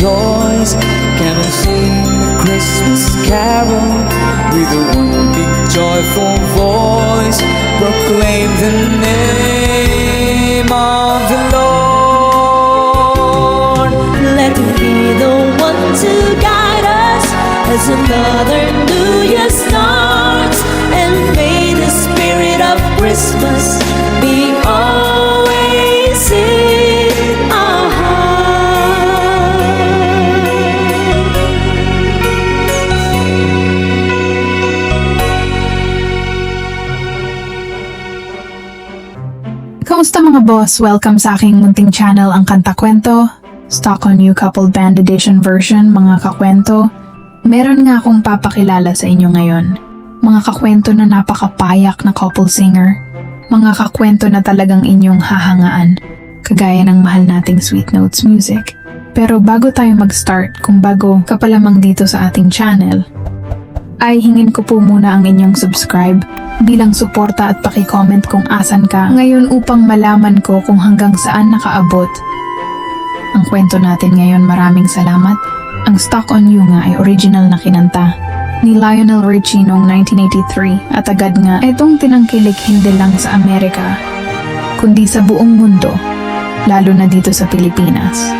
toys. Cannot sing the Christmas carol with a one big joyful voice. Proclaim the name of the Lord. Let him be the one to guide us as another new year starts. And may the spirit of Christmas be always in our Kamusta mga boss? Welcome sa aking munting channel, ang Kanta Kwento. Stock on You Couple Band Edition version, mga kakwento. Meron nga akong papakilala sa inyo ngayon. Mga kakwento na napakapayak na couple singer. Mga kakwento na talagang inyong hahangaan. Kagaya ng mahal nating Sweet Notes music. Pero bago tayo mag-start, kung bago ka pa lamang dito sa ating channel, ay hingin ko po muna ang inyong subscribe bilang suporta at paki-comment kung asan ka ngayon upang malaman ko kung hanggang saan nakaabot ang kwento natin ngayon. Maraming salamat. Ang Stock on You nga ay original na kinanta ni Lionel Richie noong 1983 at agad nga itong tinangkilik hindi lang sa Amerika kundi sa buong mundo, lalo na dito sa Pilipinas.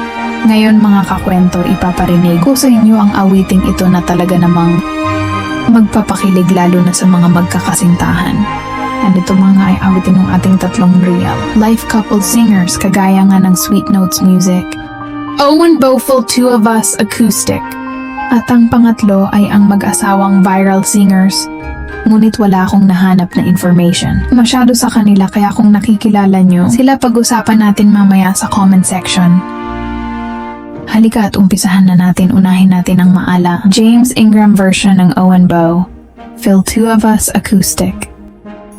Ngayon mga kakwento, ipaparinig ko sa inyo ang awiting ito na talaga namang magpapakilig lalo na sa mga magkakasintahan. And ito mga ay awitin ng ating tatlong real life couple singers kagaya nga ng Sweet Notes music, Owen Boful, Two of Us acoustic, at ang pangatlo ay ang mag-asawang viral singers. Ngunit wala akong nahanap na information masyado sa kanila, kaya kung nakikilala nyo sila, pag-usapan natin mamaya sa comment section. Halika at umpisahan na natin. Unahin natin ang maala, James Ingram version ng Owen Bo, Phil Two of Us acoustic.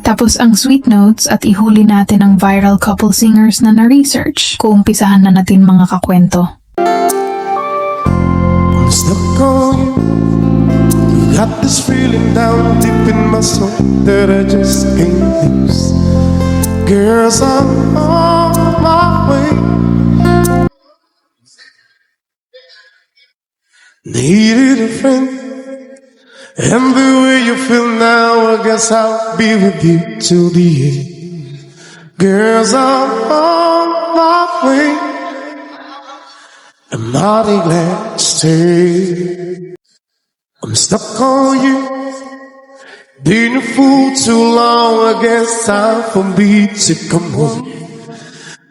Tapos ang Sweet Notes at ihuli natin ang viral couple singers na na-research. Kuumpisahan na natin mga kakwento. I'm stuck on you. Got this feeling down deep in my soul that I just can't lose. Girls, I'm on my way. Needed a friend, and the way you feel now, I guess I'll be with you till the end. Girls, I'm on my way. I'm mighty glad to stay. I'm stuck on you. Been a fool too long, I guess time for me to come home.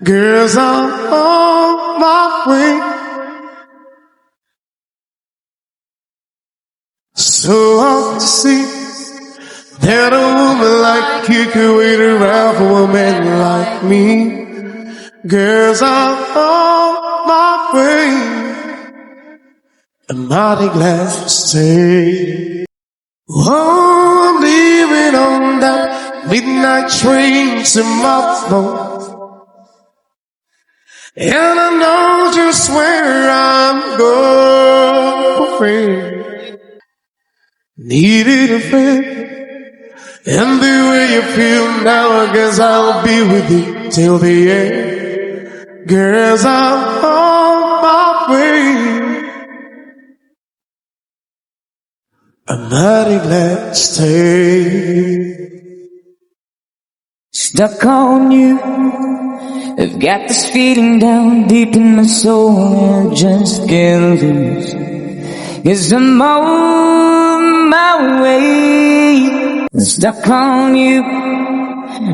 Girls, I'm on my way. So hard to see that a woman like you could wait around for a man like me. Girls, I'm on my way. I'm mighty glad to stay. Oh, I'm leaving on that midnight train tomorrow, and I know just where I'm going. Needed a friend, and the way you feel now, I guess I'll be with you till the end. Girls, I'm on my way. I'm mighty glad to stay. Stuck on you. I've got this feeling down deep in my soul and just can't lose. 'Cause I'm on my way. Stuck on you.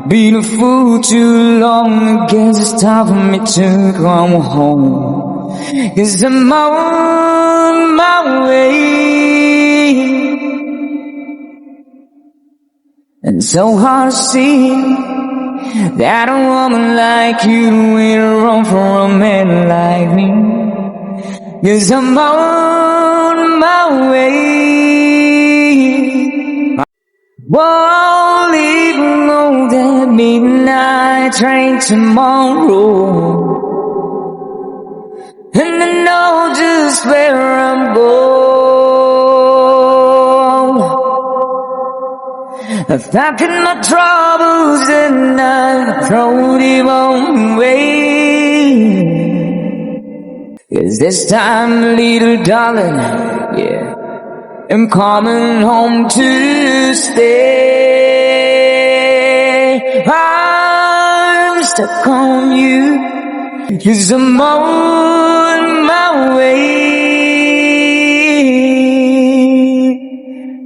Been a fool too long, I guess it's time for me to come home. 'Cause I'm on my way. And so hard to see that a woman like you wait around for a man like me. 'Cause I'm on my way. Won't even know that midnight train tomorrow, and I know just where I'm going. I've packed my troubles and I've thrown them away. 'Cause this time, little darling, yeah, I'm coming home to stay. I'm stuck on you, 'cause I'm on my way.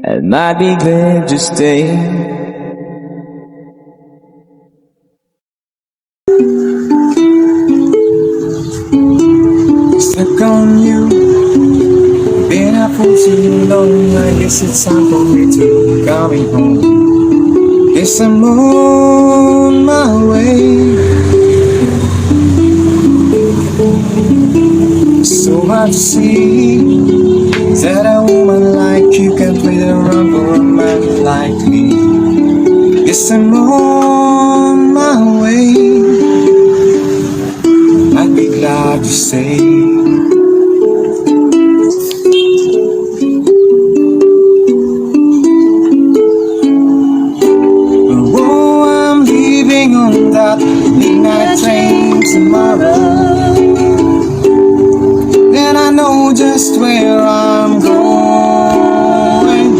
I might be glad to stay. Stuck on you. Been out for too long. I guess it's time for me to coming home. Guess I'm on my way. So hard to see that a woman like you can play around for a man like me. Guess I'm on my way. I'd be glad to say. Oh, I'm leaving on that midnight train tomorrow. Then I know just where I'm going.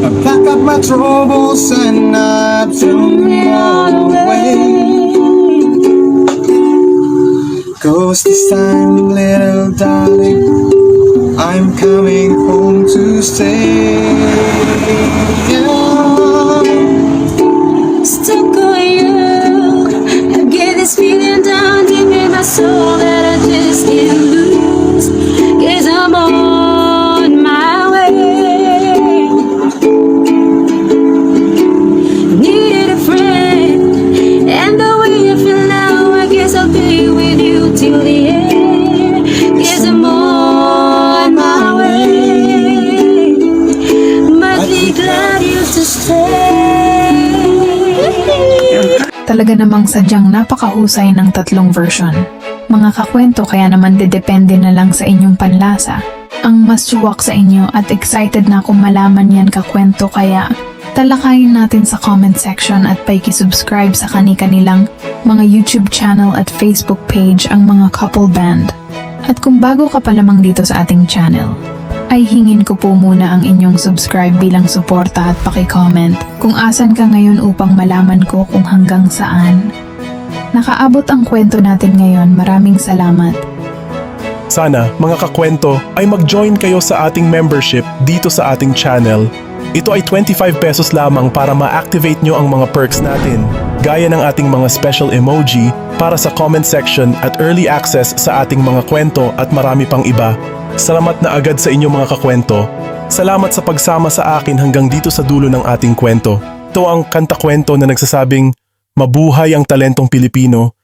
I pack up my troubles and I threw them all away. 'Cause this time, little darling, I'm coming home to stay. Stuck on you. I get this feeling down deep in my soul that I just can't lose. 'Cause I'm on my way. Needed a friend, and the way I feel now, I guess I'll be with you till the end. 'Cause I'm on my way. Might be glad you to stay. Talaga namang sadyang napakahusay ng tatlong version. Mga kakwento, kaya naman depende na lang sa inyong panlasa. Ang mas suwak sa inyo at excited na akong malaman yan kakwento, kaya talakayin natin sa comment section at paiki-subscribe sa kani-kanilang mga YouTube channel at Facebook page ang mga couple band. At kung bago ka pa lamang dito sa ating channel, ay hingin ko po muna ang inyong subscribe bilang suporta at paki-comment kung asan ka ngayon upang malaman ko kung hanggang saan. Nakaabot ang kwento natin ngayon. Maraming salamat. Sana, mga kakwento, ay mag-join kayo sa ating membership dito sa ating channel. Ito ay 25 pesos lamang para ma-activate nyo ang mga perks natin, gaya ng ating mga special emoji para sa comment section at early access sa ating mga kwento at marami pang iba. Salamat na agad sa inyong mga kakwento. Salamat sa pagsama sa akin hanggang dito sa dulo ng ating kwento. Ito ang kanta kwento na nagsasabing, mabuhay ang talentong Pilipino,